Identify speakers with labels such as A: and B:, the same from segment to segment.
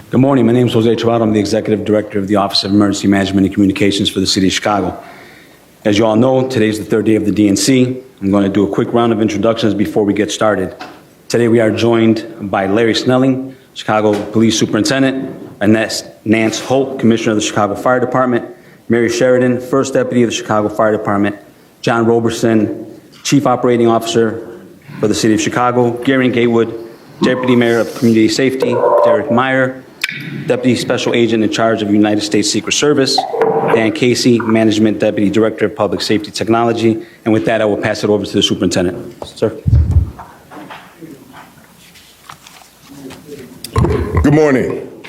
A: Good morning. My name is Jose Cherado. I'm the Executive Director of the Office of Emergency Management and Communications for the City of Chicago. As you all know, today's the third day of the DNC. I'm going to do a quick round of introductions before we get started. Today we are joined by Larry Snelling, Chicago Police Superintendent, Nance Holt, Commissioner of the Chicago Fire Department, Mary Sheridan, First Deputy of the Chicago Fire Department, John Roberson, Chief Operating Officer for the City of Chicago, Gary Gatewood, Deputy Mayor of Community Safety, Derek Meyer, Deputy Special Agent in charge of United States Secret Service, Dan Casey, Management Deputy Director of Public Safety Technology. And with that, I will pass it over to the Superintendent. Sir.
B: Good morning.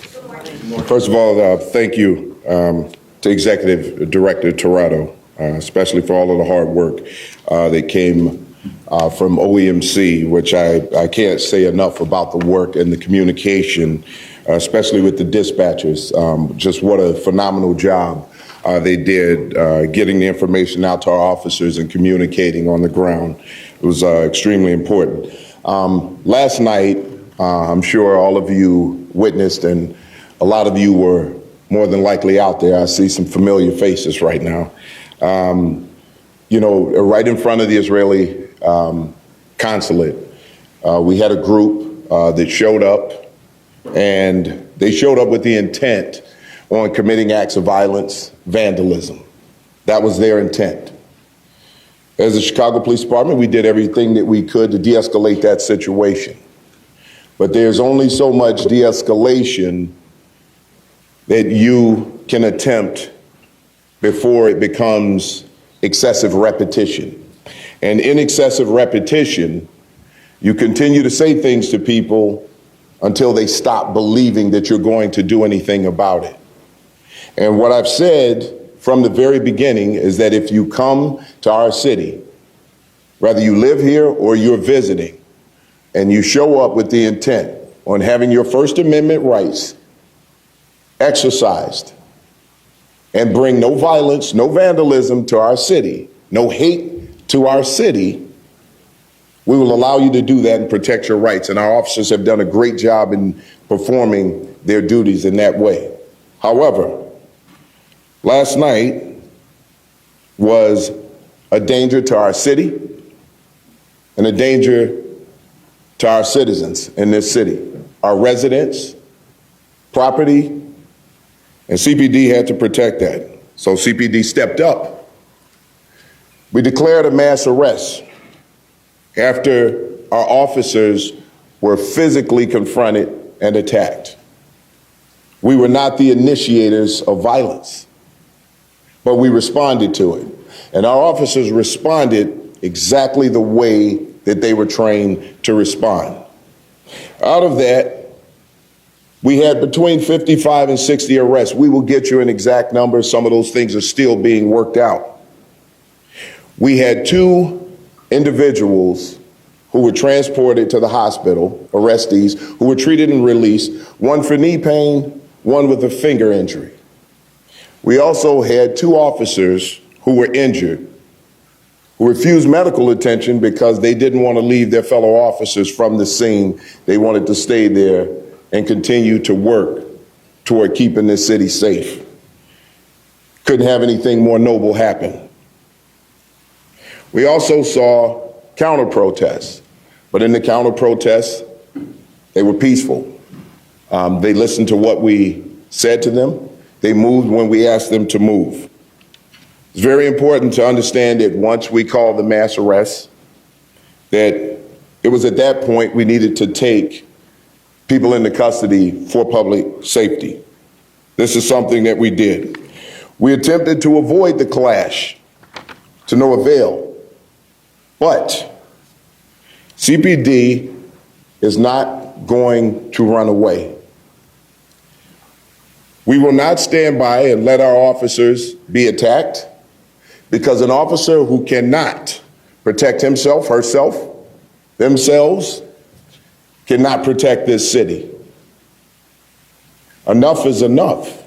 B: First of all, thank you to Executive Director Tirado, especially for all of the hard work that came from OEMC, which I can't say enough about the work and the communication, especially with the dispatchers. Just what a phenomenal job they did getting the information out to our officers and communicating on the ground. It was extremely important. Last night, I'm sure all of you witnessed, and a lot of you were more than likely out there. I see some familiar faces right now. You know, right in front of the Israeli consulate, we had a group that showed up, and they showed up with the intent on committing acts of violence, vandalism. That was their intent. As the Chicago Police Department, we did everything that we could to de-escalate that situation. But there's only so much de-escalation that you can attempt before it becomes excessive repetition. And in excessive repetition, you continue to say things to people until they stop believing that you're going to do anything about it. And what I've said from the very beginning is that if you come to our city, whether you live here or you're visiting, and you show up with the intent on having your First Amendment rights exercised and bring no violence, no vandalism to our city, no hate to our city, we will allow you to do that and protect your rights. And our officers have done a great job in performing their duties in that way. However, last night was a danger to our city and a danger to our citizens in this city, our residents, property, and CPD had to protect that. So CPD stepped up. We declared a mass arrest after our officers were physically confronted and attacked. We were not the initiators of violence, but we responded to it. And our officers responded exactly the way that they were trained to respond. Out of that, we had between 55 and 60 arrests. We will get you an exact number. Some of those things are still being worked out. We had 2 individuals who were transported to the hospital, arrestees, who were treated and released, one for knee pain, one with a finger injury. We also had 2 officers who were injured, who refused medical attention because they didn't want to leave their fellow officers from the scene. They wanted to stay there and continue to work toward keeping this city safe. Couldn't have anything more noble happen. We also saw counter-protests, but in the counter-protests, they were peaceful. They listened to what we said to them. They moved when we asked them to move. It's very important to understand that once we called the mass arrest, that it was at that point we needed to take people into custody for public safety. This is something that we did. We attempted to avoid the clash to no avail, but CPD is not going to run away. We will not stand by and let our officers be attacked, because an officer who cannot protect himself, herself, themselves, cannot protect this city. Enough is enough.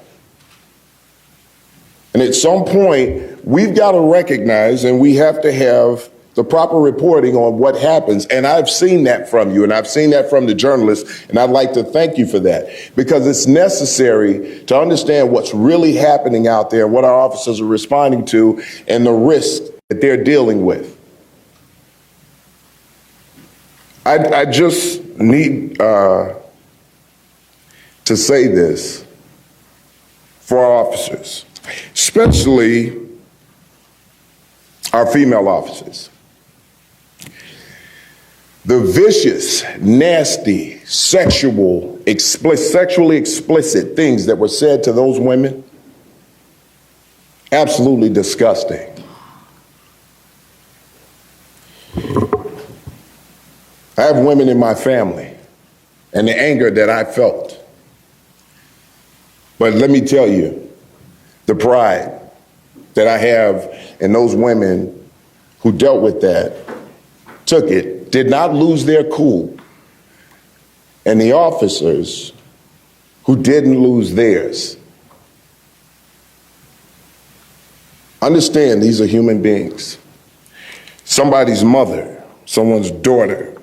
B: And at some point, we've got to recognize, and we have to have the proper reporting on what happens. And I've seen that from you, and I've seen that from the journalists, and I'd like to thank you for that, because it's necessary to understand what's really happening out there, what our officers are responding to, and the risks that they're dealing with. I just need to say this for our officers, especially our female officers. The vicious, nasty, sexually explicit things that were said to those women, absolutely disgusting. I have women in my family, and the anger that I felt. But let me tell you, the pride that I have in those women who dealt with that, took it, did not lose their cool, and the officers who didn't lose theirs. Understand, these are human beings. Somebody's mother, someone's daughter,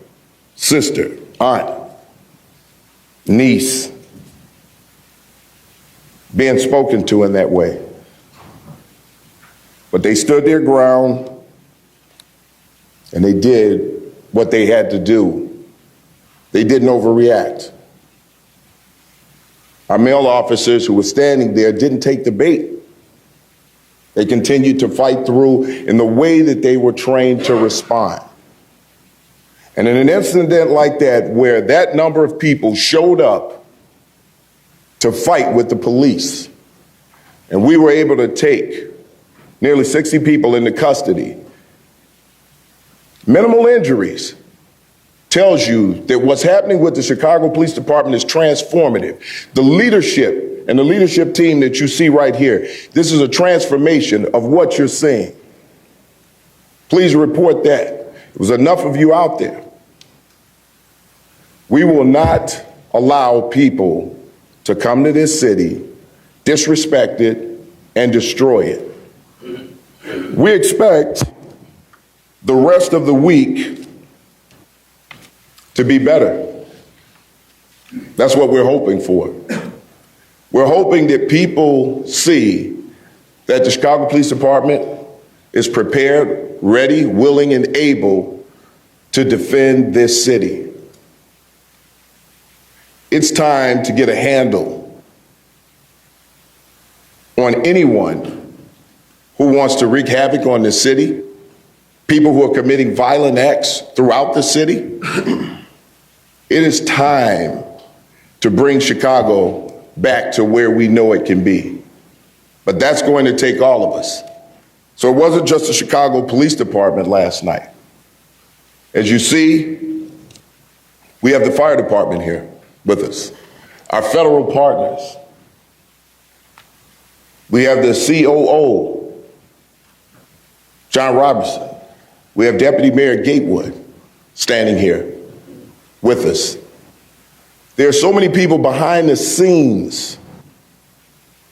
B: sister, aunt, niece, being spoken to in that way. But they stood their ground, and they did what they had to do. They didn't overreact. Our male officers who were standing there didn't take the bait. They continued to fight through in the way that they were trained to respond. And in an incident like that, where that number of people showed up to fight with the police, and we were able to take nearly 60 people into custody, minimal injuries, tells you that what's happening with the Chicago Police Department is transformative. The leadership and the leadership team that you see right here, this is a transformation of what you're seeing. Please report that. It was enough of you out there. We will not allow people to come to this city, disrespect it, and destroy it. We expect the rest of the week to be better. That's what we're hoping for. We're hoping that people see that the Chicago Police Department is prepared, ready, willing, and able to defend this city. It's time to get a handle on anyone who wants to wreak havoc on this city, people who are committing violent acts throughout the city. It is time to bring Chicago back to where we know it can be. But that's going to take all of us. So it wasn't just the Chicago Police Department last night. As you see, we have the fire department here with us, our federal partners. We have the COO, John Robertson. We have Deputy Mayor Gatewood standing here with us. There are so many people behind the scenes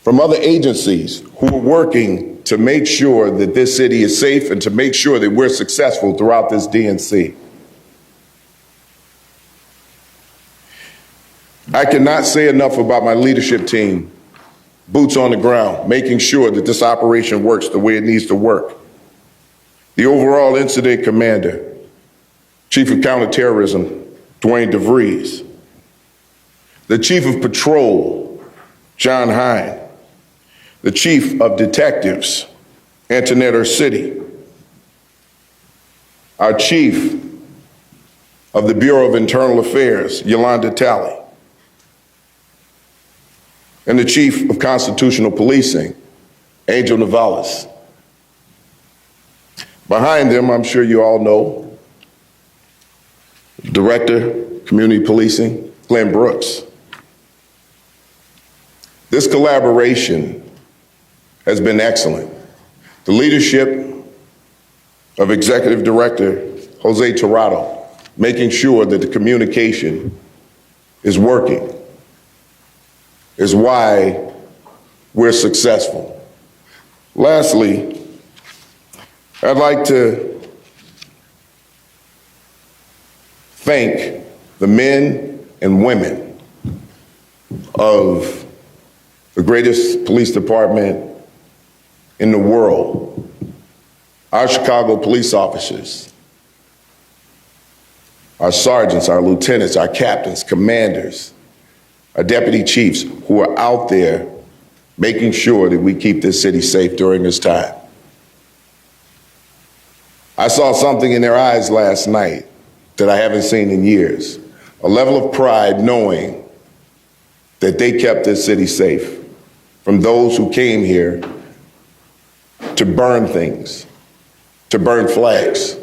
B: from other agencies who are working to make sure that this city is safe and to make sure that we're successful throughout this DNC. I cannot say enough about my leadership team, boots on the ground, making sure that this operation works the way it needs to work. The overall incident commander, Chief of Counterterrorism, Dwayne DeVries. The Chief of Patrol, John Hine. The Chief of Detectives, Antoinette Ursitti. Our Chief of the Bureau of Internal Affairs, Yolanda Talley. And the Chief of Constitutional Policing, Angel Navales. Behind them, I'm sure you all know, Director, Community Policing, Glenn Brooks. This collaboration has been excellent. The leadership of Executive Director Jose Tirado, making sure that the communication is working, is why we're successful. Lastly, I'd like to thank the men and women of the greatest police department in the world, our Chicago police officers, our sergeants, our lieutenants, our captains, commanders, our deputy chiefs who are out there making sure that we keep this city safe during this time. I saw something in their eyes last night that I haven't seen in years, a level of pride knowing that they kept this city safe from those who came here to burn things, to burn flags,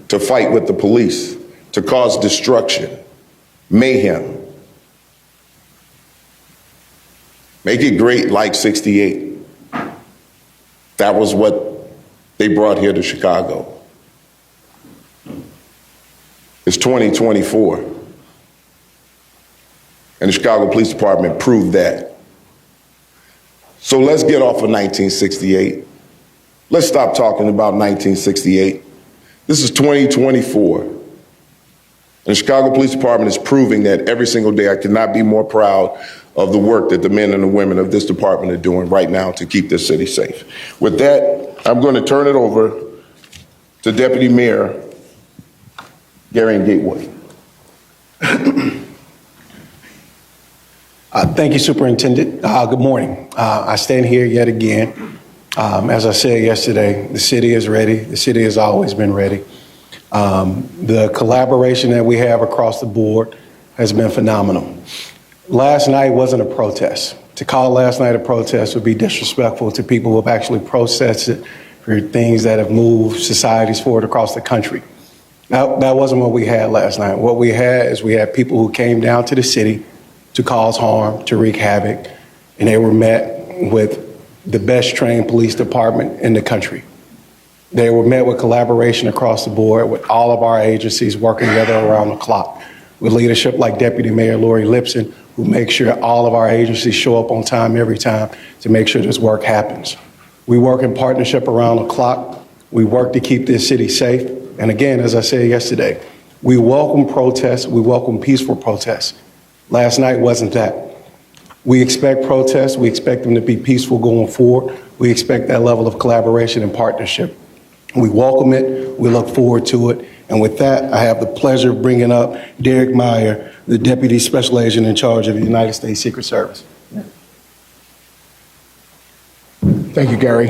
B: to fight with the police, to cause destruction, mayhem. Make it great like 68. That was what they brought here to Chicago. It's 2024. And the Chicago Police Department proved that. So let's get off of 1968. Let's stop talking about 1968. This is 2024. And the Chicago Police Department is proving that every single day. I cannot be more proud of the work that the men and the women of this department are doing right now to keep this city safe. With that, I'm going to turn it over to Deputy Mayor Gary Gatewood.
C: Thank you, Superintendent. Good morning. I stand here yet again. As I said yesterday, the city is ready. The city has always been ready. The collaboration that we have across the board has been phenomenal. Last night wasn't a protest. To call last night a protest would be disrespectful to people who have actually protested for things that have moved societies forward across the country. That wasn't what we had last night. What we had is we had people who came down to the city to cause harm, to wreak havoc, and they were met with the best trained police department in the country. They were met with collaboration across the board with all of our agencies working together around the clock, with leadership like Deputy Mayor Lori Lipson, who makes sure all of our agencies show up on time every time to make sure this work happens. We work in partnership around the clock. We work to keep this city safe. And again, as I said yesterday, we welcome protests. We welcome peaceful protests. Last night wasn't that. We expect protests. We expect them to be peaceful going forward. We expect that level of collaboration and partnership. We welcome it. We look forward to it. And with that, I have the pleasure of bringing up Derek Meyer, the Deputy Special Agent in charge of the United States Secret Service.
D: Thank you, Gary.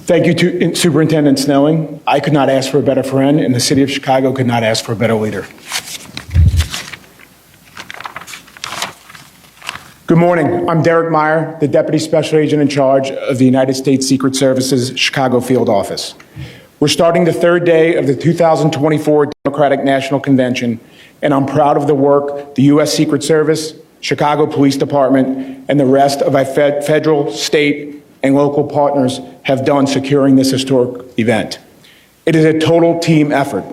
D: Thank you to Superintendent Snelling. I could not ask for a better friend, and the city of Chicago could not ask for a better leader. Good morning. I'm Derek Meyer, the Deputy Special Agent in charge of the United States Secret Service's Chicago Field Office. We're starting the third day of the 2024 Democratic National Convention, and I'm proud of the work the U.S. Secret Service, Chicago Police Department, and the rest of our federal, state, and local partners have done securing this historic event. It is a total team effort.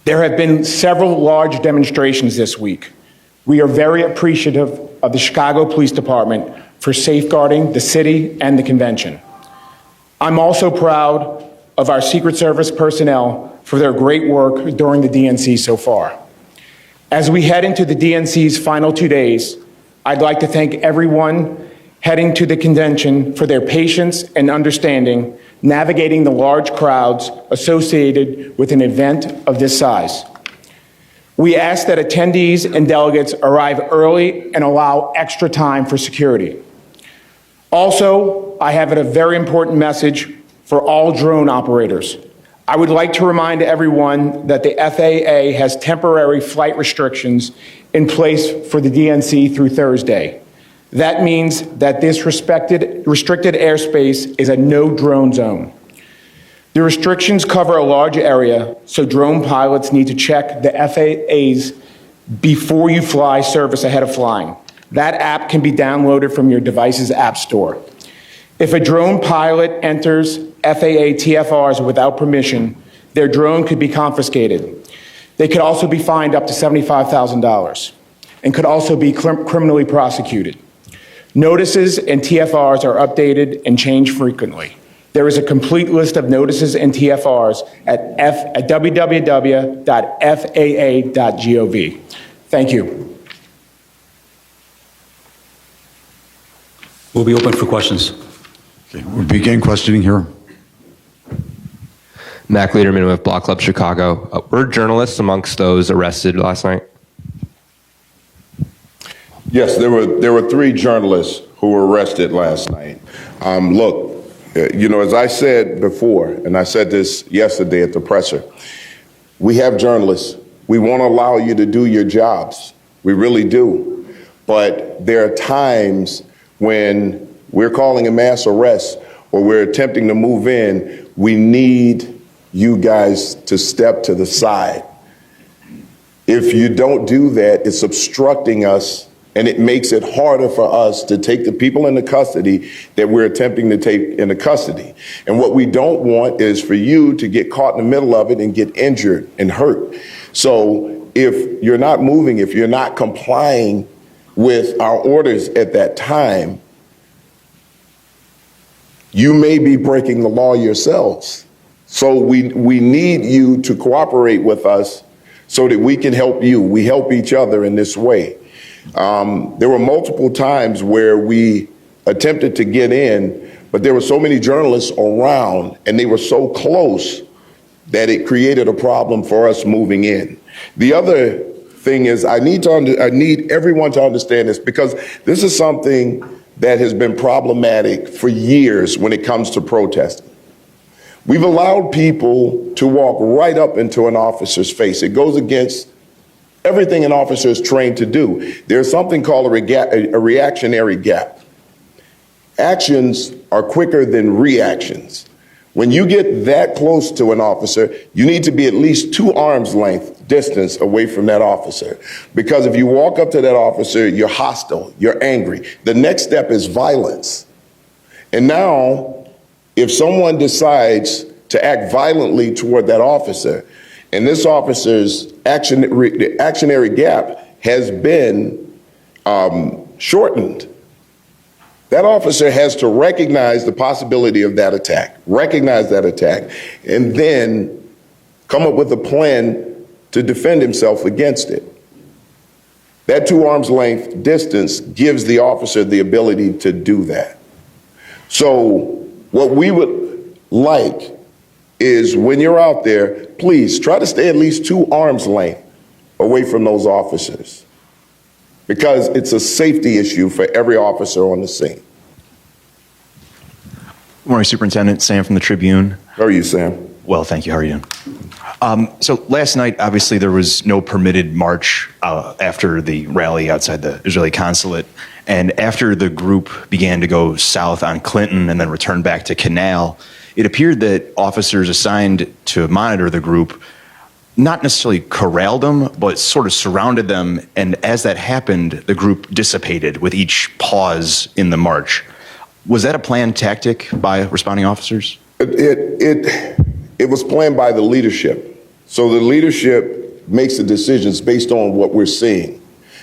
D: There have been several large demonstrations this week. We are very appreciative of the Chicago Police Department for safeguarding the city and the convention. I'm also proud of our Secret Service personnel for their great work during the DNC so far. As we head into the DNC's final 2 days, I'd like to thank everyone heading to the convention for their patience and understanding navigating the large crowds associated with an event of this size. We ask that attendees and delegates arrive early and allow extra time for security. Also, I have a very important message for all drone operators. I would like to remind everyone that the FAA has temporary flight restrictions in place for the DNC through Thursday. That means that this restricted airspace is a no drone zone. The restrictions cover a large area, so drone pilots need to check the FAA's before you fly service ahead of flying. That app can be downloaded from your device's app store. If a drone pilot enters FAA TFRs without permission, their drone could be confiscated. They could also be fined up to $75,000 and could also be criminally prosecuted. Notices and TFRs are updated and changed frequently. There is a complete list of notices and TFRs at www.faa.gov. Thank you.
A: We'll be open for questions.
E: Okay, we'll begin questioning here.
F: Mac Lederman with Block Club Chicago. Were journalists amongst those arrested last night?
B: Yes, there were 3 journalists who were arrested last night. Look, as I said before, and I said this yesterday at the presser, we have journalists. We won't allow you to do your jobs. We really do. But there are times when we're calling a mass arrest or we're attempting to move in, we need you guys to step to the side. If you don't do that, it's obstructing us, and it makes it harder for us to take the people into custody that we're attempting to take into custody. And what we don't want is for you to get caught in the middle of it and get injured and hurt. So if you're not moving, if you're not complying with our orders at that time, you may be breaking the law yourselves. So we need you to cooperate with us so that we can help you. We help each other in this way. There were multiple times where we attempted to get in, but there were so many journalists around and they were so close that it created a problem for us moving in. The other thing is I need everyone to understand this, because this is something that has been problematic for years when it comes to protesting. We've allowed people to walk right up into an officer's face. It goes against everything an officer is trained to do. There's something called a reactionary gap. Actions are quicker than reactions. When you get that close to an officer, you need to be at least 2 arms length distance away from that officer. Because if you walk up to that officer, you're hostile, you're angry. The next step is violence. And now, if someone decides to act violently toward that officer, and this officer's actionary gap has been shortened, that officer has to recognize the possibility of that attack, and then come up with a plan to defend himself against it. That 2 arms length distance gives the officer the ability to do that. So what we would like is when you're out there, please try to stay at least 2 arms length away from those officers, because it's a safety issue for every officer on the scene.
G: Good morning, Superintendent. Sam from the Tribune.
B: How are you, Sam?
G: Well, thank you. How are you doing? So last night, obviously, there was no permitted march after the rally outside the Israeli consulate. And after the group began to go south on Clinton and then return back to Canal, it appeared that officers assigned to monitor the group not necessarily corralled them, but sort of surrounded them. And as that happened, the group dissipated with each pause in the march. Was that a planned tactic by responding officers?
B: It was planned by the leadership. So the leadership makes the decisions based on what we're seeing.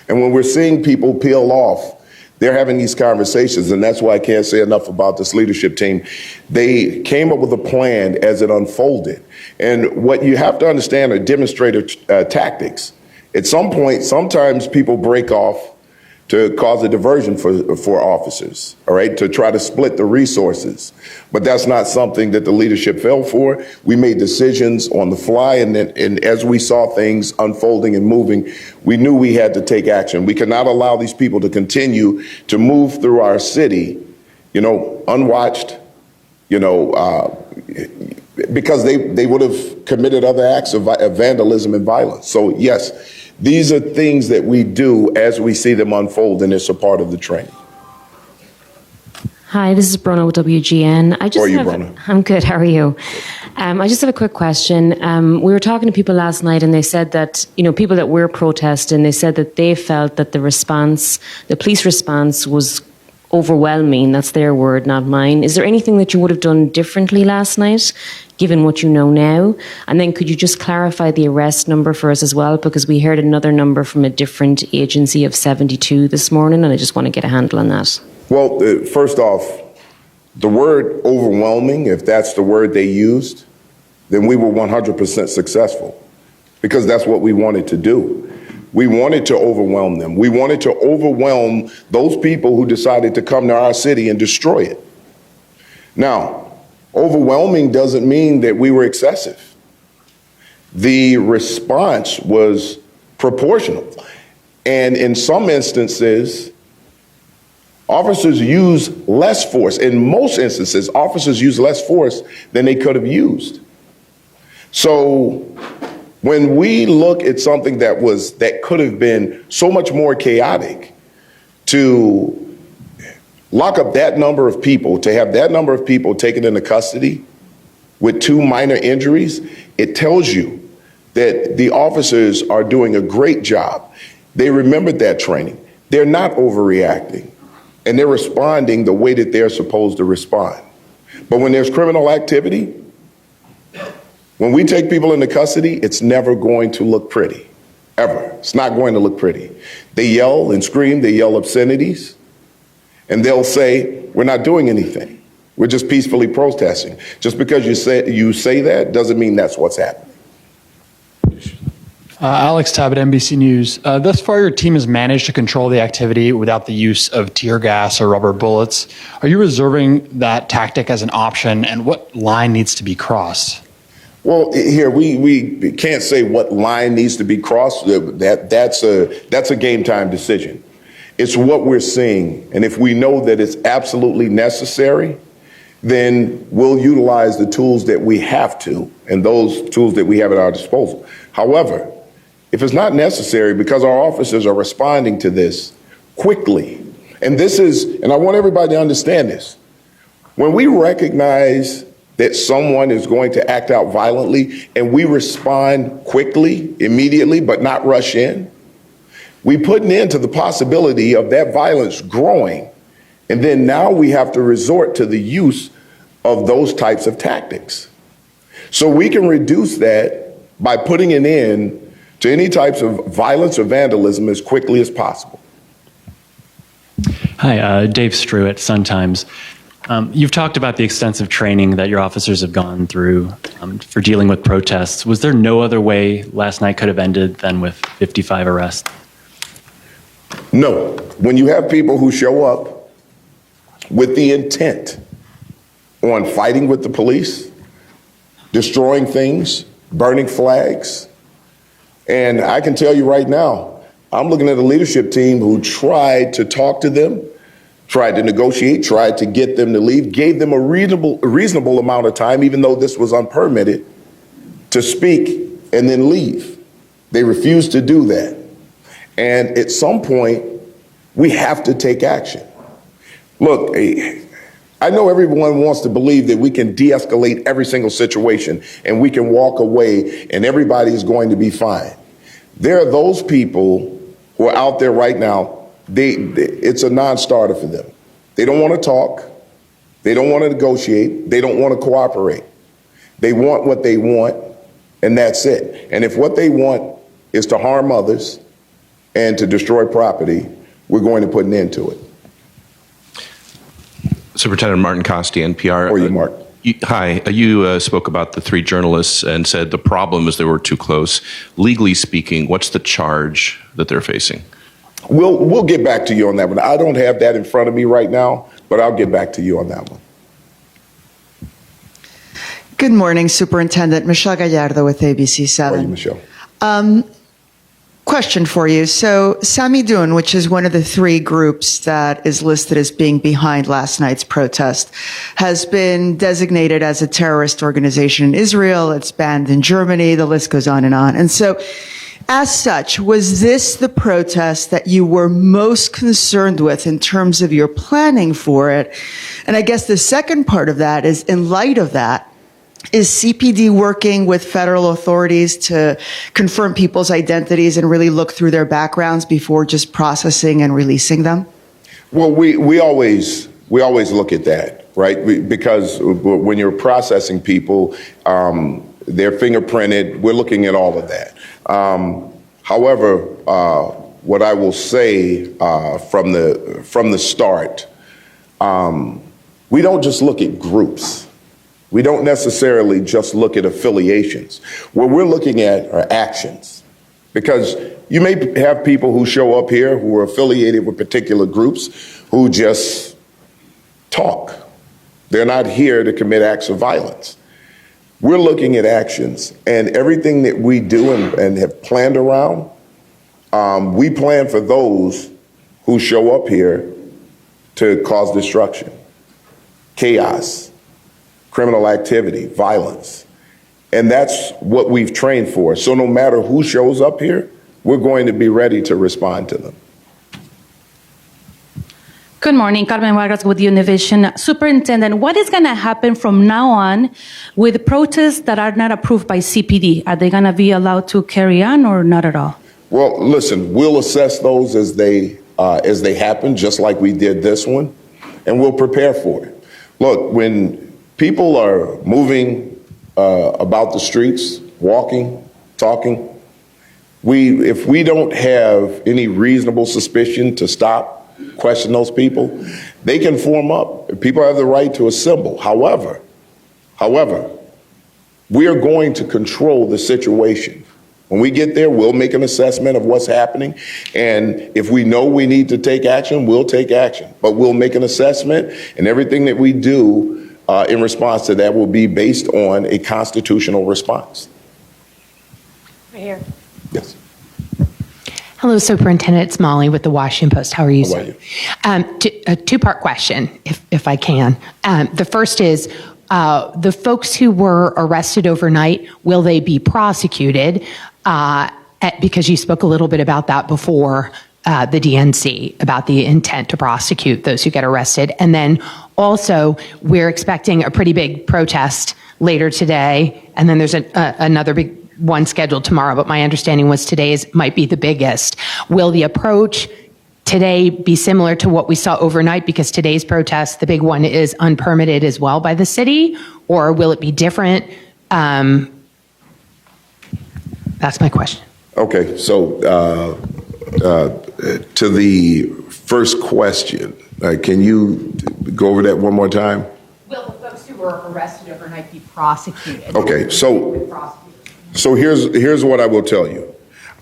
B: And when we're seeing people peel off, they're having these conversations, and that's why I can't say enough about this leadership team. They came up with a plan as it unfolded. And what you have to understand are demonstrator tactics. At some point, sometimes people break off to cause a diversion for officers, all right, to try to split the resources. But that's not something that the leadership fell for. We made decisions on the fly, and as we saw things unfolding and moving, we knew we had to take action. We cannot allow these people to continue to move through our city, unwatched, because they would have committed other acts of vandalism and violence. So yes, these are things that we do as we see them unfold, and it's a part of the training.
H: Hi, this is Brona with WGN.
B: How are you, Brona?
H: I'm good. How are you? I just have a quick question. We were talking to people last night, and they said that, people that were protesting, they said that they felt that the police response was overwhelming. That's their word, not mine. Is there anything that you would have done differently last night, given what you know now? And then could you just clarify the arrest number for us as well? Because we heard another number from a different agency of 72 this morning, and I just want to get a handle on that.
B: Well, first off, the word overwhelming, if that's the word they used, then we were 100% successful, because that's what we wanted to do. We wanted to overwhelm them. We wanted to overwhelm those people who decided to come to our city and destroy it. Now, overwhelming doesn't mean that we were excessive. The response was proportional. And in some instances, officers use less force. In most instances, officers use less force than they could have used. So when we look at something that could have been so much more chaotic, to lock up that number of people, to have that number of people taken into custody with 2 minor injuries, it tells you that the officers are doing a great job. They remembered that training. They're not overreacting, and they're responding the way that they're supposed to respond. But when there's criminal activity, when we take people into custody, it's never going to look pretty, ever. It's not going to look pretty. They yell and scream, they yell obscenities, and they'll say, we're not doing anything. We're just peacefully protesting. Just because you say that doesn't mean that's what's happening.
I: Alex Tabbitt, NBC News. Thus far, your team has managed to control the activity without the use of tear gas or rubber bullets. Are you reserving that tactic as an option, and what line needs to be crossed?
B: Well, here, we can't say what line needs to be crossed. That's a game time decision. It's what we're seeing. And if we know that it's absolutely necessary, then we'll utilize the tools that we have to, and those tools that we have at our disposal. However, if it's not necessary, because our officers are responding to this quickly, and I want everybody to understand this, when we recognize that someone is going to act out violently and we respond quickly, immediately, but not rush in, we put an end to the possibility of that violence growing. And then now we have to resort to the use of those types of tactics. So we can reduce that by putting an end to any types of violence or vandalism as quickly as possible.
J: Hi, Dave Strew at Sun-Times. You've talked about the extensive training that your officers have gone through for dealing with protests. Was there no other way last night could have ended than with 55 arrests?
B: No. When you have people who show up with the intent on fighting with the police, destroying things, burning flags, and I can tell you right now, I'm looking at a leadership team who tried to talk to them, tried to negotiate, tried to get them to leave, gave them a reasonable amount of time, even though this was unpermitted, to speak and then leave. They refused to do that. And at some point, we have to take action. Look, I know everyone wants to believe that we can de-escalate every single situation and we can walk away and everybody is going to be fine. There are those people who are out there right now, it's a non-starter for them. They don't want to talk. They don't want to negotiate. They don't want to cooperate. They want what they want, and that's it. And if what they want is to harm others and to destroy property, we're going to put an end to it.
K: Superintendent Martin Costi, NPR.
B: How are you, Mark?
K: Hi. You spoke about the 3 journalists and said the problem is they were too close. Legally speaking, what's the charge that they're facing?
B: We'll get back to you on that one. I don't have that in front of me right now, but I'll get back to you on that one.
L: Good morning, Superintendent. Michelle Gallardo with ABC7.
B: How are you, Michelle?
L: Question for you. So Sami Dun, which is one of the 3 groups that is listed as being behind last night's protest, has been designated as a terrorist organization in Israel. It's banned in Germany. The list goes on. And so As such, was this the protest that you were most concerned with in terms of your planning for it? And I guess the second part of that is, in light of that, is CPD working with federal authorities to confirm people's identities and really look through their backgrounds before just processing and releasing them?
B: Well, we always look at that, right? Because when you're processing people, they're fingerprinted. We're looking at all of that. However, what I will say from the start, we don't just look at groups. We don't necessarily just look at affiliations. What we're looking at are actions. Because you may have people who show up here who are affiliated with particular groups who just talk. They're not here to commit acts of violence. We're looking at actions, and everything that we do and have planned around, we plan for those who show up here to cause destruction, chaos, criminal activity, violence. And that's what we've trained for. So no matter who shows up here, we're going to be ready to respond to them.
M: Good morning, Carmen Vargas with Univision. Superintendent, what is going to happen from now on with protests that are not approved by CPD? Are they going to be allowed to carry on or not at all?
B: Well, listen, we'll assess those as they happen, just like we did this one, and we'll prepare for it. Look, when people are moving about the streets, walking, talking, if we don't have any reasonable suspicion to stop, question those people, they can form up. People have the right to assemble. However, we are going to control the situation. When we get there, we'll make an assessment of what's happening. And if we know we need to take action, we'll take action. But we'll make an assessment, and everything that we do in response to that will be based on a constitutional response.
N: Right here.
B: Yes.
N: Hello, Superintendent. It's Molly with the Washington Post. How are you,
B: How
N: sir?
B: are you?
N: A two-part question, if I can. The first is, the folks who were arrested overnight, will they be prosecuted? Because you spoke a little bit about that before, the DNC, about the intent to prosecute those who get arrested. And then also, we're expecting a pretty big protest later today, and then there's another big one scheduled tomorrow, but my understanding was today's might be the biggest. Will the approach today be similar to what we saw overnight, because today's protest, the big one, is unpermitted as well by the city, or will it be different? That's my question.
B: Okay, so to the first question, can you go over that one more time?
N: Will the folks who were arrested overnight be prosecuted?
B: Okay, so here's what I will tell you.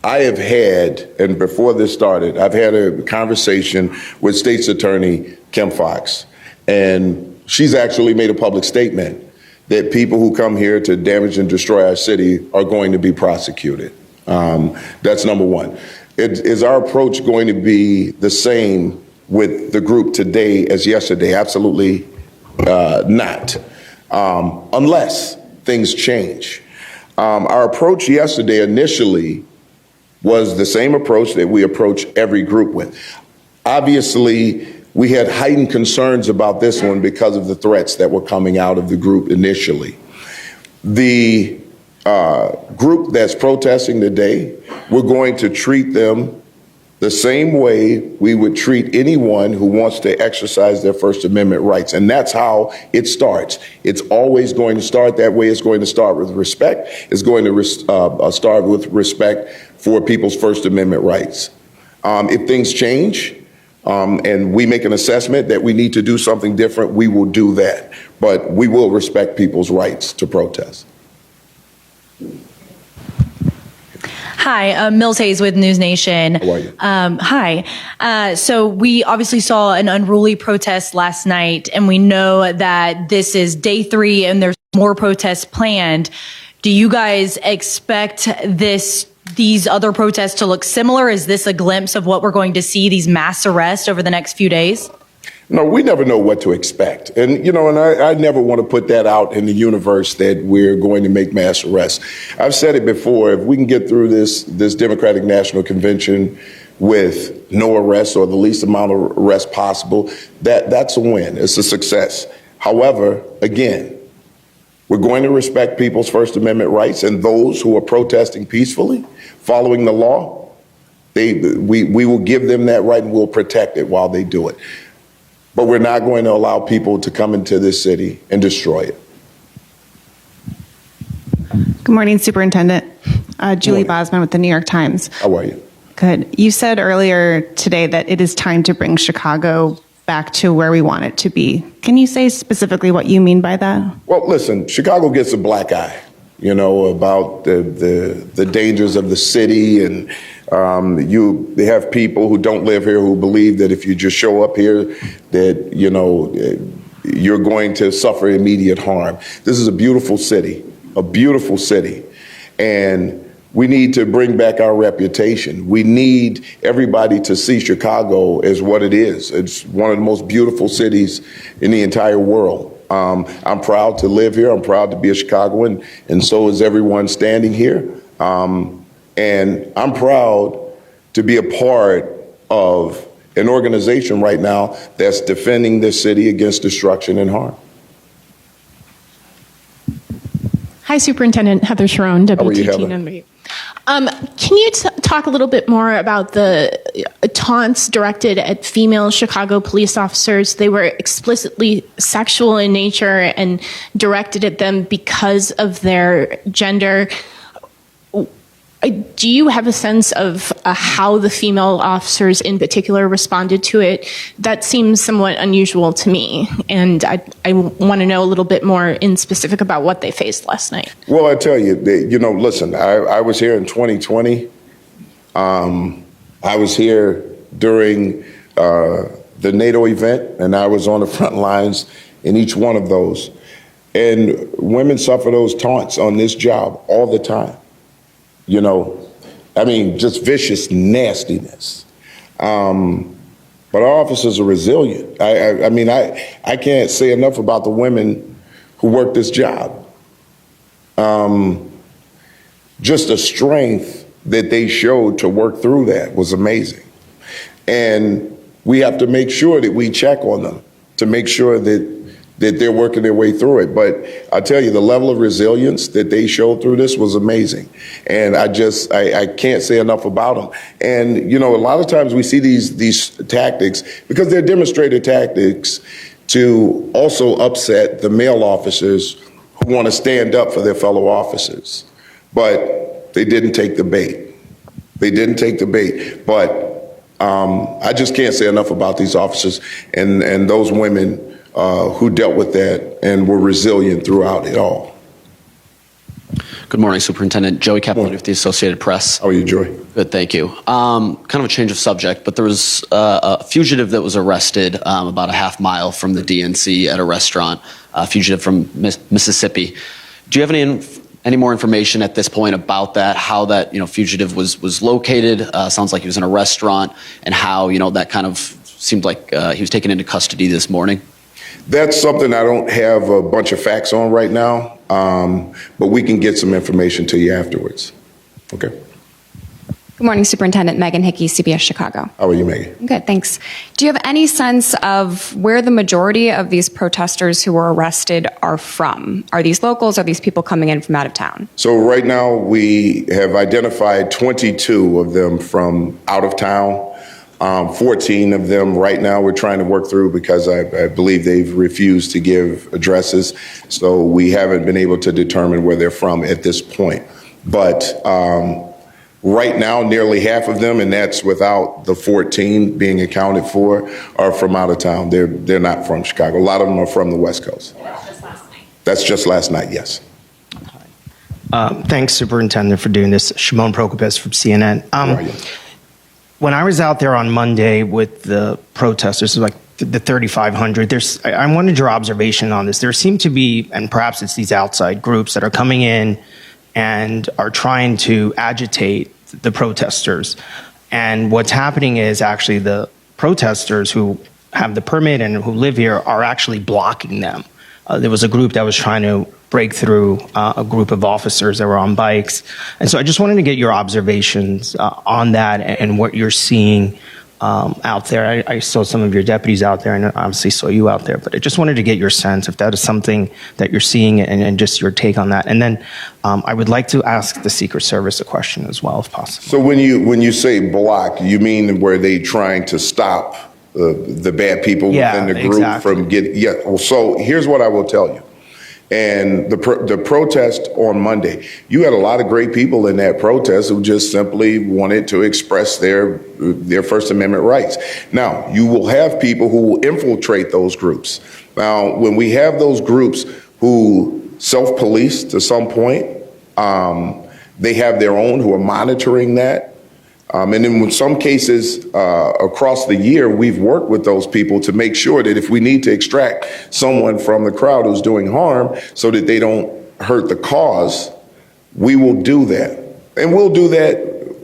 B: I have had, and before this started, I've had a conversation with State's Attorney Kim Foxx, and she's actually made a public statement that people who come here to damage and destroy our city are going to be prosecuted. That's number one. Is our approach going to be the same with the group today as yesterday? Absolutely not, unless things change. Our approach yesterday initially was the same approach that we approach every group with. Obviously, we had heightened concerns about this one because of the threats that were coming out of the group initially. The group that's protesting today, we're going to treat them the same way we would treat anyone who wants to exercise their First Amendment rights. And that's how it starts. It's always going to start that way. It's going to start with respect. It's going to start with respect for people's First Amendment rights. If things change and we make an assessment that we need to do something different, we will do that. But we will respect people's rights to protest.
M: Hi, Mills Hayes with News Nation.
B: How are you?
M: Hi. So we obviously saw an unruly protest last night, and we know that this is day 3 and there's more protests planned. Do you guys expect these other protests to look similar? Is this a glimpse of what we're going to see, these mass arrests over the next few days?
B: No, we never know what to expect. And, and I never want to put that out in the universe that we're going to make mass arrests. I've said it before, if we can get through this Democratic National Convention with no arrests or the least amount of arrests possible, that's a win. It's a success. However, again, we're going to respect people's First Amendment rights, and those who are protesting peacefully, following the law, we will give them that right and we'll protect it while they do it. But we're not going to allow people to come into this city and destroy it.
O: Good morning, Superintendent. Julie Bosman with the New York Times.
B: How are you?
O: Good. You said earlier today that it is time to bring Chicago back to where we want it to be. Can you say specifically what you mean by that?
B: Well, listen, Chicago gets a black eye, about the dangers of the city, and they have people who don't live here who believe that if you just show up here, that you're going to suffer immediate harm. This is a beautiful city, and we need to bring back our reputation. We need everybody to see Chicago as what it is. It's one of the most beautiful cities in the entire world. I'm proud to live here. I'm proud to be a Chicagoan, and so is everyone standing here. And I'm proud to be a part of an organization right now that's defending this city against destruction and harm.
P: Hi, Superintendent Heather Sharon, WTTNB. Can you talk a little bit more about the taunts directed at female Chicago police officers? They were explicitly sexual in nature and directed at them because of their gender. Do you have a sense of how the female officers in particular responded to it? That seems somewhat unusual to me, and I want to know a little bit more in specific about what they faced last night.
B: Well, I tell you, listen, I was here in 2020. I was here during the NATO event, and I was on the front lines in each one of those. And women suffer those taunts on this job all the time. Just vicious nastiness. But our officers are resilient. I can't say enough about the women who work this job. Just the strength that they showed to work through that was amazing. And we have to make sure that we check on them to make sure that they're working their way through it. But I tell you, the level of resilience that they showed through this was amazing. And I can't say enough about them. And, a lot of times we see these tactics because they're demonstrated tactics to also upset the male officers who want to stand up for their fellow officers. But they didn't take the bait. But I just can't say enough about these officers and those women who dealt with that and were resilient throughout it all.
Q: Good morning, Superintendent. Joey Capital with the Associated Press.
B: How are you, Joey?
Q: Good, thank you. Kind of a change of subject, but there was a fugitive that was arrested about a half mile from the DNC at a restaurant, a fugitive from Mississippi. Do you have any more information at this point about that, how that fugitive was located? Sounds like he was in a restaurant, and how that kind of seemed like he was taken into custody this morning.
B: That's something I don't have a bunch of facts on right now, but we can get some information to you afterwards. Okay.
R: Good morning, Superintendent. Megan Hickey, CBS Chicago.
B: How are you, Megan?
R: Good, thanks. Do you have any sense of where the majority of these protesters who were arrested are from? Are these locals? Are these people coming in from out of town?
B: So right now we have identified 22 of them from out of town. 14 of them right now we're trying to work through because I believe they've refused to give addresses. So we haven't been able to determine where they're from at this point. But right now, nearly half of them, and that's without the 14 being accounted for, are from out of town. They're not from Chicago. A lot of them are from the West Coast. That's just last night. That's just last night, yes.
S: Thanks, Superintendent, for doing this. Shimon Prokopis from CNN.
B: How are you?
S: When I was out there on Monday with the protesters, like the 3,500, I wanted your observation on this. There seem to be, and perhaps it's these outside groups that are coming in and are trying to agitate the protesters. And what's happening is actually the protesters who have the permit and who live here are actually blocking them. There was a group that was trying to break through a group of officers that were on bikes. And so I just wanted to get your observations on that and what you're seeing out there. I saw some of your deputies out there and obviously saw you out there, but I just wanted to get your sense if that is something that you're seeing and just your take on that. And then I would like to ask the Secret Service a question as well, if possible.
B: So when you say block, you mean where they trying to stop the bad people within the group from getting? Yeah. Well, so here's what I will tell you. And the protest on Monday, you had a lot of great people in that protest who just simply wanted to express their First Amendment rights. Now, you will have people who will infiltrate those groups. Now, when we have those groups who self-police to some point, they have their own who are monitoring that. And in some cases across the year, we've worked with those people to make sure that if we need to extract someone from the crowd who's doing harm so that they don't hurt the cause, we will do that. And we'll do that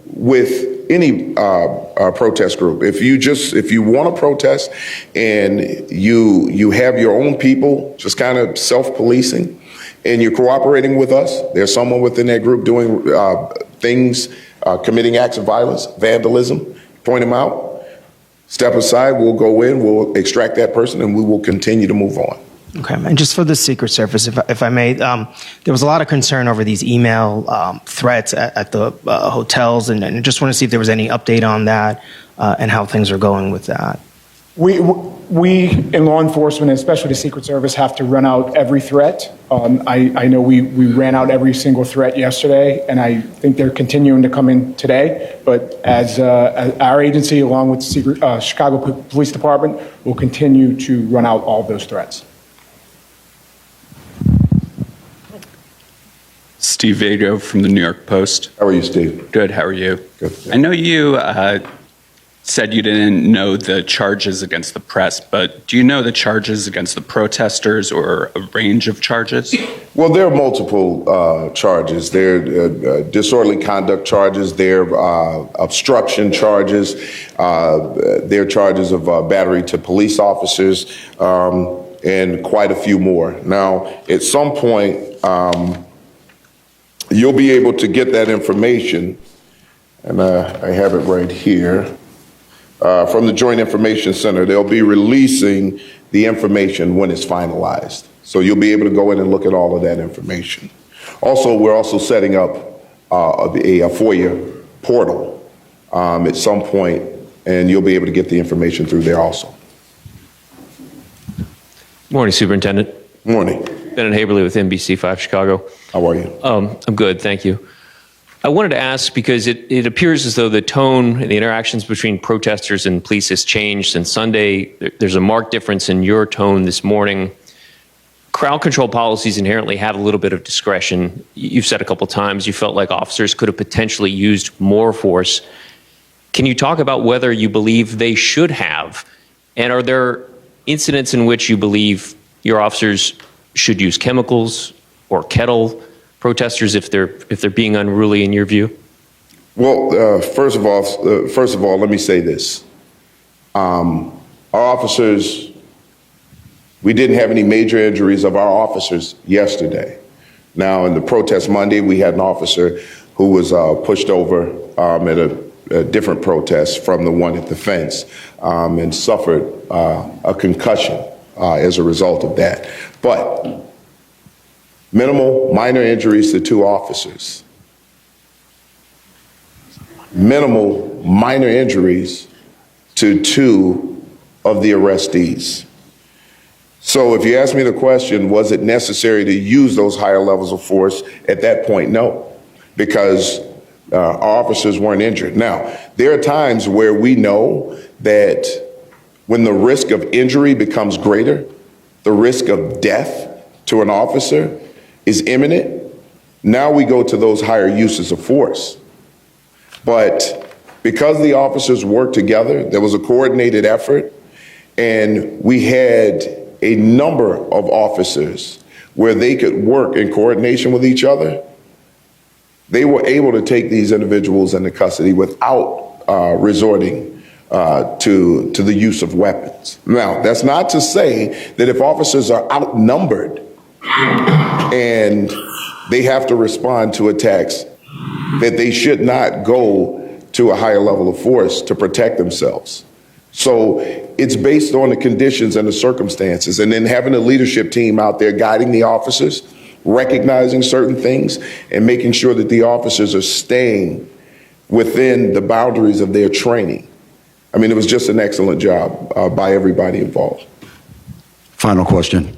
B: with any protest group. If you want to protest and you have your own people just kind of self-policing and you're cooperating with us, there's someone within that group doing things, committing acts of violence, vandalism, point them out, step aside, we'll go in, we'll extract that person, and we will continue to move on.
S: Okay, and just for the Secret Service, if I may, there was a lot of concern over these email threats at the hotels, and I just want to see if there was any update on that and how things are going with that.
D: We in law enforcement, especially the Secret Service, have to run out every threat. I know we ran out every single threat yesterday, and I think they're continuing to come in today. But as our agency, along with the Chicago Police Department, will continue to run out all of those threats.
T: Steve Vado from the New York Post.
B: How are you, Steve?
T: Good, how are you?
B: Good.
T: I know you said you didn't know the charges against the press, but do you know the charges against the protesters or a range of charges?
B: Well, there are multiple charges. There are disorderly conduct charges. There are obstruction charges. There are charges of battery to police officers, and quite a few more. Now, at some point, you'll be able to get that information, and I have it right here. From the Joint Information Center, they'll be releasing the information when it's finalized. So you'll be able to go in and look at all of that information. Also, we're also setting up a FOIA portal at some point, and you'll be able to get the information through there also.
U: Morning, Superintendent.
B: Morning.
U: Ben Haberly with NBC5 Chicago.
B: How are you?
U: I'm good, thank you. I wanted to ask because it appears as though the tone and the interactions between protesters and police has changed since Sunday. There's a marked difference in your tone this morning. Crowd control policies inherently have a little bit of discretion. You've said a couple times you felt like officers could have potentially used more force. Can you talk about whether you believe they should have? And are there incidents in which you believe your officers should use chemicals or kettle protesters if they're being unruly in your view?
B: Well, first of all, let me say this: our officers, we didn't have any major injuries of our officers yesterday. Now, in the protest Monday, we had an officer who was pushed over at a different protest from the one at the fence and suffered a concussion as a result of that. But minimal, minor injuries to 2 officers. Minimal, minor injuries to 2 of the arrestees. So if you ask me the question, was it necessary to use those higher levels of force at that point? No, because our officers weren't injured. Now, there are times where we know that when the risk of injury becomes greater, the risk of death to an officer is imminent, now we go to those higher uses of force. But because the officers worked together, there was a coordinated effort, and we had a number of officers where they could work in coordination with each other. They were able to take these individuals into custody without resorting to the use of weapons. Now, that's not to say that if officers are outnumbered and they have to respond to attacks, that they should not go to a higher level of force to protect themselves. So it's based on the conditions and the circumstances, and then having a leadership team out there guiding the officers, recognizing certain things, and making sure that the officers are staying within the boundaries of their training. I mean, it was just an excellent job by everybody involved.
E: Final question.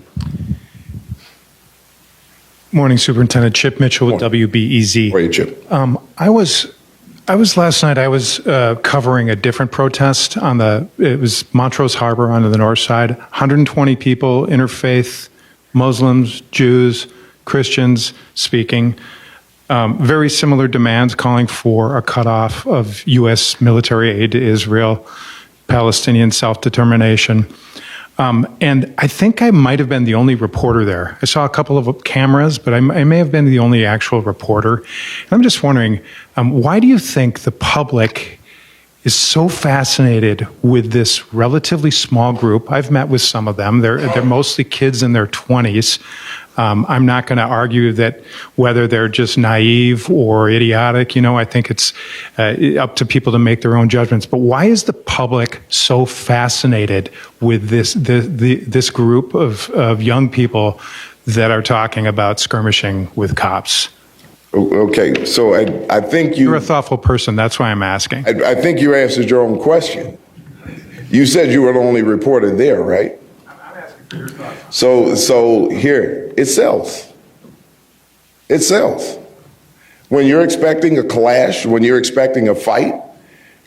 C: Morning, Superintendent. Chip Mitchell with WBEZ.
B: Where are you, Chip?
C: I was last night, I was covering a different protest it was Montrose Harbor on the north side. 120 people, interfaith, Muslims, Jews, Christians speaking. Very similar demands calling for a cutoff of U.S. military aid to Israel, Palestinian self-determination. And I think I might have been the only reporter there. I saw a couple of cameras, but I may have been the only actual reporter. And I'm just wondering, why do you think the public is so fascinated with this relatively small group? I've met with some of them. They're mostly kids in their 20s. I'm not going to argue that whether they're just naive or idiotic. I think it's up to people to make their own judgments. But why is the public so fascinated with this group of young people that are talking about skirmishing with cops?
B: Okay, so I think you're
C: a thoughtful person. That's why I'm asking.
B: I think you answered your own question. You said you were the only reporter there, right? So here, it sells. It sells. When you're expecting a clash, when you're expecting a fight,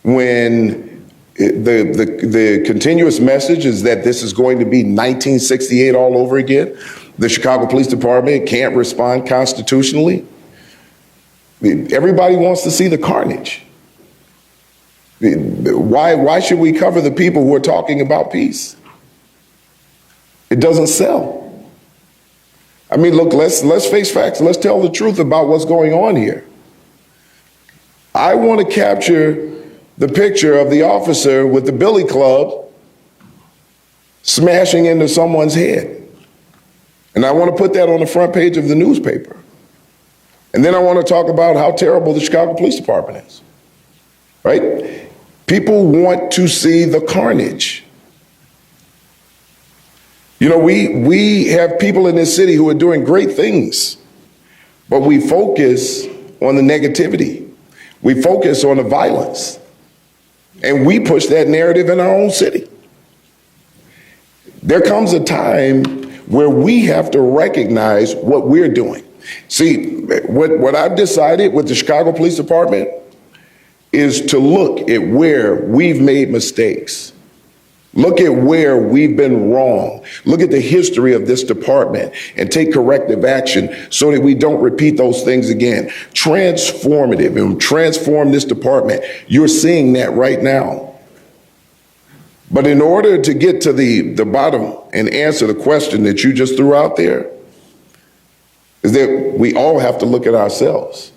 B: when the continuous message is that this is going to be 1968 all over again, the Chicago Police Department can't respond constitutionally. Everybody wants to see the carnage. Why should we cover the people who are talking about peace? It doesn't sell. I mean, look, let's face facts. Let's tell the truth about what's going on here. I want to capture the picture of the officer with the billy club smashing into someone's head. And I want to put that on the front page of the newspaper. And then I want to talk about how terrible the Chicago Police Department is, right? People want to see the carnage. We have people in this city who are doing great things, but we focus on the negativity. We focus on the violence, and we push that narrative in our own city. There comes a time where we have to recognize what we're doing. See, what I've decided with the Chicago Police Department is to look at where we've made mistakes. Look at where we've been wrong. Look at the history of this department and take corrective action so that we don't repeat those things again. Transformative and transform this department. You're seeing that right now. But in order to get to the bottom and answer the question that you just threw out there, is that we all have to look at ourselves.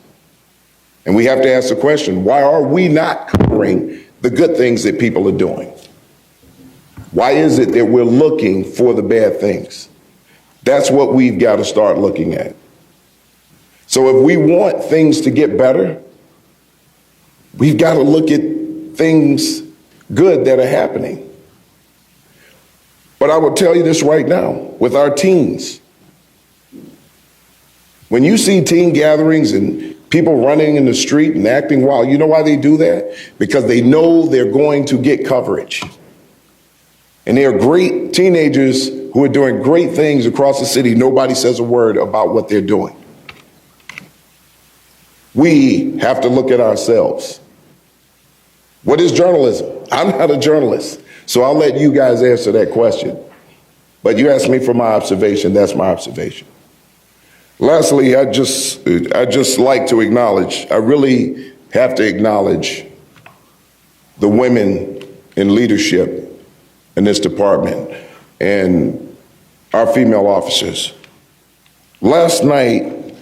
B: And we have to ask the question, why are we not covering the good things that people are doing? Why is it that we're looking for the bad things? That's what we've got to start looking at. So if we want things to get better, we've got to look at things good that are happening. But I will tell you this right now, with our teens, when you see teen gatherings and people running in the street and acting wild, you know why they do that? Because they know they're going to get coverage. And they are great teenagers who are doing great things across the city. Nobody says a word about what they're doing. We have to look at ourselves. What is journalism? I'm not a journalist, so I'll let you guys answer that question. But you asked me for my observation, that's my observation. Lastly, I just like to acknowledge, I really have to acknowledge the women in leadership in this department and our female officers. Last night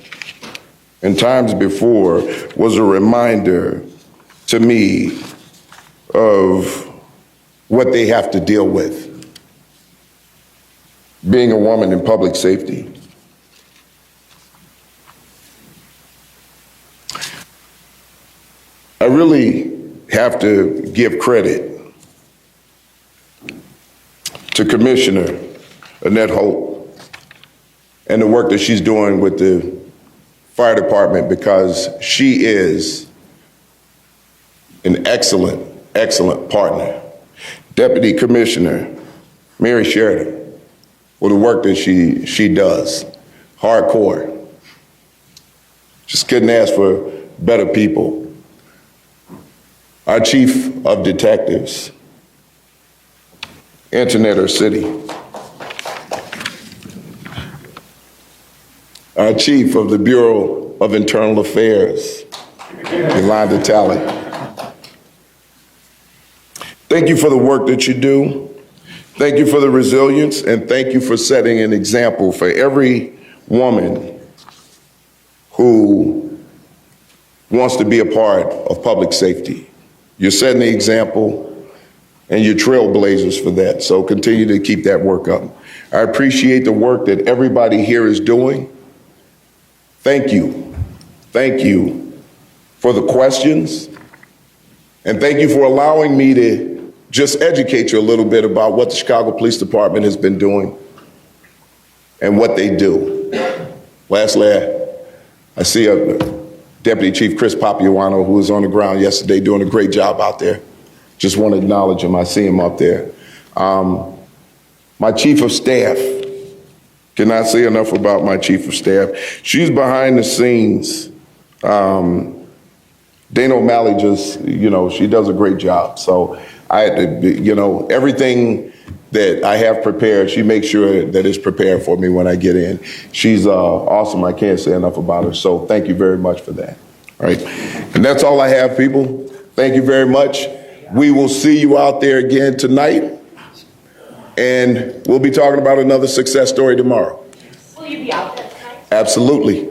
B: and times before was a reminder to me of what they have to deal with. Being a woman in public safety. I really have to give credit to Commissioner Annette Holt and the work that she's doing with the fire department, because she is an excellent, excellent partner. Deputy Commissioner Mary Sheridan, for the work that she does, hardcore. Just couldn't ask for better people. Our Chief of Detectives, Antoinette City. Our Chief of the Bureau of Internal Affairs, Yolanda Talley. Thank you for the work that you do. Thank you for the resilience, and thank you for setting an example for every woman who wants to be a part of public safety. You're setting the example, and you're trailblazers for that, so continue to keep that work up. I appreciate the work that everybody here is doing. Thank you. Thank you for the questions, and thank you for allowing me to just educate you a little bit about what the Chicago Police Department has been doing and what they do. Lastly, I see Deputy Chief Chris Papiano, who was on the ground yesterday doing a great job out there. Just want to acknowledge him. I see him up there. My Chief of Staff, cannot say enough about my Chief of Staff. She's behind the scenes. Dana O'Malley just, she does a great job. So I had to, everything that I have prepared, she makes sure that it's prepared for me when I get in. She's awesome. I can't say enough about her. So thank you very much for that. All right. And that's all I have, people. Thank you very much. We will see you out there again tonight. And we'll be talking about another success story tomorrow.
A: Will you be out there tonight?
B: Absolutely.